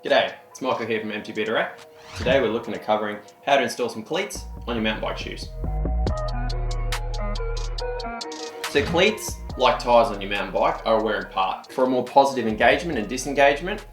G'day, it's Michael here from MTB Direct. Today we're looking at covering how to install some cleats on your mountain bike shoes. So cleats, like tyres on your mountain bike, are a wearing part. For a more positive engagement and disengagement,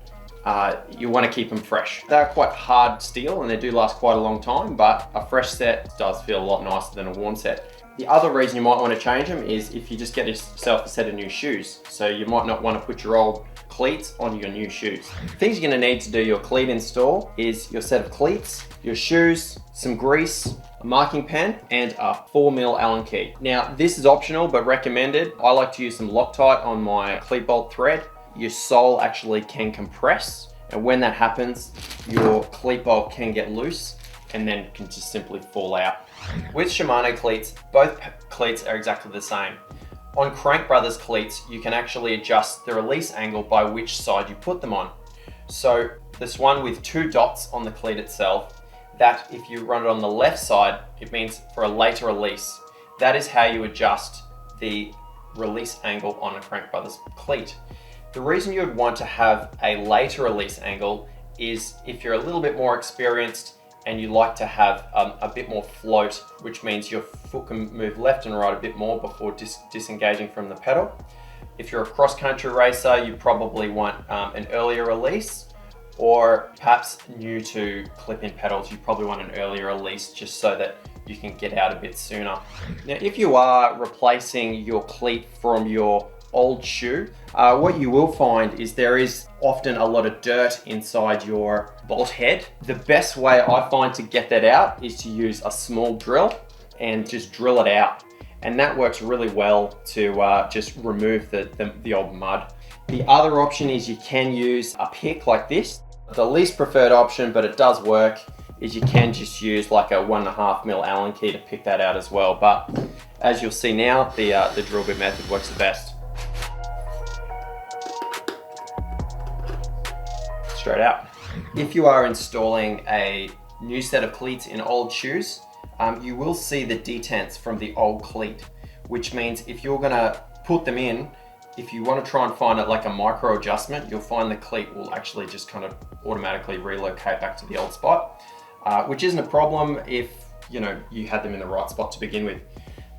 you want to keep them fresh. They're quite hard steel and they do last quite a long time, but a fresh set does feel a lot nicer than a worn set. The other reason you might want to change them is if you just get yourself a set of new shoes. So you might not want to put your old cleats on your new shoes. Things you're going to need to do your cleat install is your set of cleats, your shoes, some grease, a marking pen, and a 4mm Allen key. Now this is optional but recommended. I like to use some Loctite on my cleat bolt thread. Your sole actually can compress, and when that happens, your cleat bolt can get loose and then can just simply fall out. With Shimano cleats, both cleats are exactly the same. On Crank Brothers cleats, you can actually adjust the release angle by which side you put them on. So this one with 2 dots on the cleat itself, that if you run it on the left side, it means for a later release. That is how you adjust the release angle on a Crank Brothers cleat. The reason you would want to have a later release angle is if you're a little bit more experienced and you like to have a bit more float, which means your foot can move left and right a bit more before disengaging from the pedal. If you're a cross-country racer, you probably want an earlier release, or perhaps new to clip-in pedals, you probably want an earlier release just so that you can get out a bit sooner. Now, if you are replacing your cleat from your old shoe, what you will find is there is often a lot of dirt inside your bolt head. The best way I find to get that out is to use a small drill and just drill it out. And that works really well to just remove the old mud. The other option is you can use a pick like this. The least preferred option, but it does work, is you can just use like a 1.5mm Allen key to pick that out as well. But as you'll see now, the drill bit method works the best. Straight out. If you are installing a new set of cleats in old shoes, you will see the detents from the old cleat, which means if you're gonna put them in, if you want to try and find it like a micro adjustment, you'll find the cleat will actually just kind of automatically relocate back to the old spot, which isn't a problem if you had them in the right spot to begin with.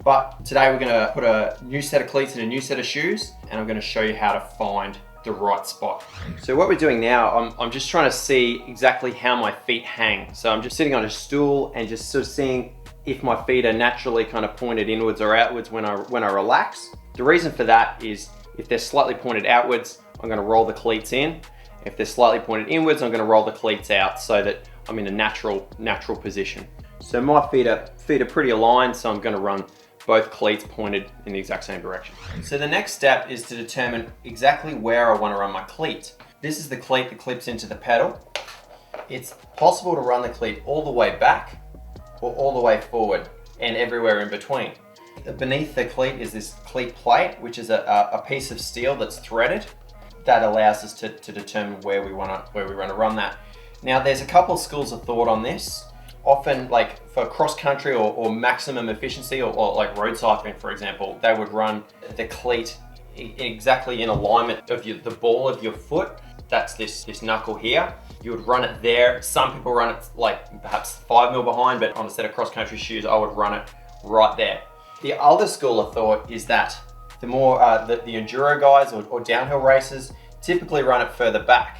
But today we're gonna put a new set of cleats in a new set of shoes, and I'm gonna show you how to find the right spot. So what we're doing now, I'm just trying to see exactly how my feet hang. So I'm just sitting on a stool and just sort of seeing if my feet are naturally kind of pointed inwards or outwards when I relax. The reason for that is if they're slightly pointed outwards, I'm going to roll the cleats in. If they're slightly pointed inwards, I'm going to roll the cleats out so that I'm in a natural position. So my feet are pretty aligned, so I'm going to run both cleats pointed in the exact same direction. So the next step is to determine exactly where I want to run my cleat. This is the cleat that clips into the pedal. It's possible to run the cleat all the way back or all the way forward and everywhere in between. Beneath the cleat is this cleat plate, which is a piece of steel that's threaded that allows us to determine where we want to run that. Now there's a couple of schools of thought on this. Often, like for cross-country or maximum efficiency or like road cycling, for example, they would run the cleat exactly in alignment of the ball of your foot. That's this knuckle here. You would run it there. Some people run it like perhaps 5mm behind, but on a set of cross-country shoes, I would run it right there. The other school of thought is that the more the enduro guys or downhill racers typically run it further back.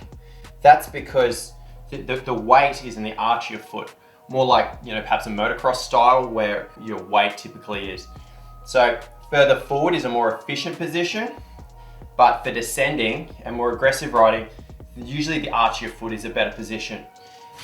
That's because the weight is in the arch of your foot. More like, perhaps a motocross style where your weight typically is. So further forward is a more efficient position, but for descending and more aggressive riding, usually the arch of your foot is a better position.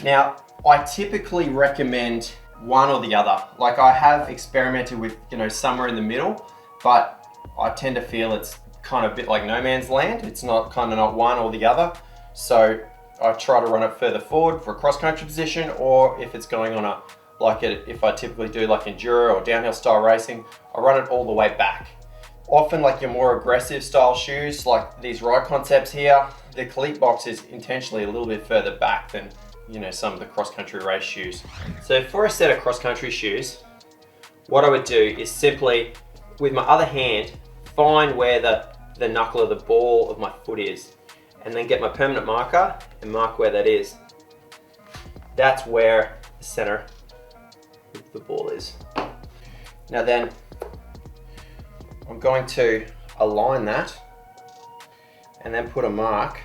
Now, I typically recommend one or the other. Like I have experimented with, somewhere in the middle, but I tend to feel it's kind of a bit like no man's land. It's not one or the other. So I try to run it further forward for a cross-country position, or if it's going on if I typically do like enduro or downhill style racing, I run it all the way back. Often like your more aggressive style shoes, like these Ride Concepts here, the cleat box is intentionally a little bit further back than some of the cross-country race shoes. So for a set of cross-country shoes, what I would do is simply, with my other hand, find where the knuckle of the ball of my foot is. and then get my permanent marker and mark where that is. That's where the center of the ball is. Now then, I'm going to align that and then put a mark.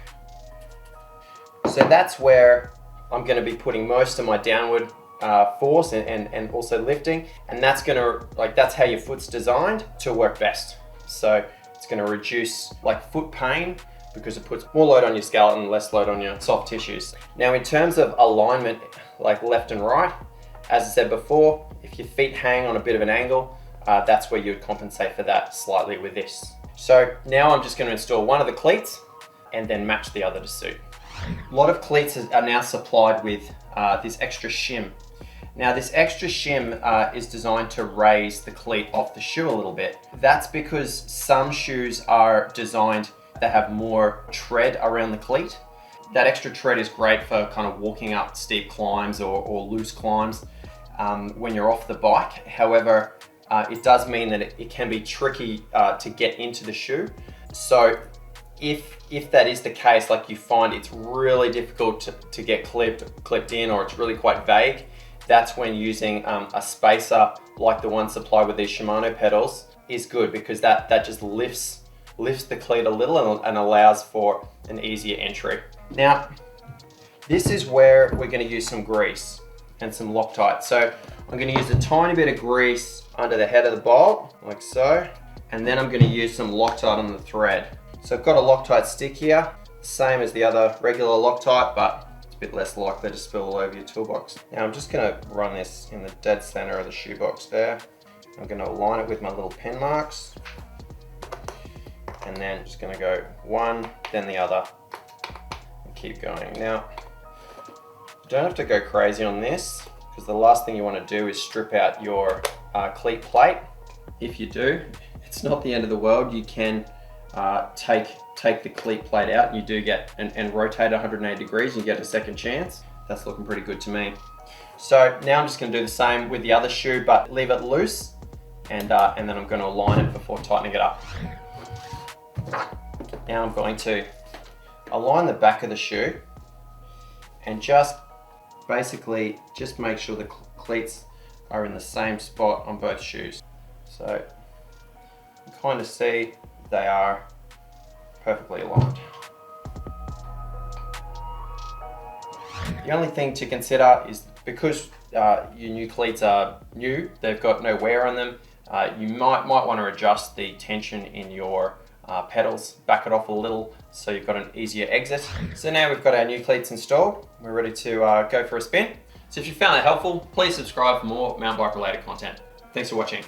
So that's where I'm going to be putting most of my downward force and also lifting, and that's going to, that's how your foot's designed to work best. So it's going to reduce foot pain because it puts more load on your skeleton, less load on your soft tissues. Now in terms of alignment, left and right, as I said before, if your feet hang on a bit of an angle, that's where you'd compensate for that slightly with this. So now I'm just going to install one of the cleats and then match the other to suit. A lot of cleats are now supplied with this extra shim. Now this extra shim is designed to raise the cleat off the shoe a little bit. That's because some shoes are designed that have more tread around the cleat. That extra tread is great for kind of walking up steep climbs or loose climbs when you're off the bike. However, it does mean that it can be tricky to get into the shoe. So if that is the case, you find it's really difficult to get clipped in, or it's really quite vague, that's when using a spacer like the one supplied with these Shimano pedals is good, because that just lifts the cleat a little and allows for an easier entry. Now, this is where we're going to use some grease and some Loctite. So I'm going to use a tiny bit of grease under the head of the bolt, like so, and then I'm going to use some Loctite on the thread. So I've got a Loctite stick here, same as the other regular Loctite, but it's a bit less likely to spill all over your toolbox. Now I'm just going to run this in the dead center of the shoebox there. I'm going to align it with my little pin marks, and then just going to go one, then the other, and keep going. Now, you don't have to go crazy on this, because the last thing you want to do is strip out your cleat plate. If you do, it's not the end of the world. You can take the cleat plate out, and you do get and rotate 180 degrees, and you get a second chance. That's looking pretty good to me. So now I'm just going to do the same with the other shoe, but leave it loose, and then I'm going to align it before tightening it up. Now I'm going to align the back of the shoe and just basically just make sure the cleats are in the same spot on both shoes. So you kind of see they are perfectly aligned. The only thing to consider is, because your new cleats are new, they've got no wear on them, you might want to adjust the tension in your pedals, back it off a little so you've got an easier exit. So now we've got our new cleats installed, we're ready to go for a spin. So if you found that helpful, please subscribe for more mountain bike related content. Thanks for watching.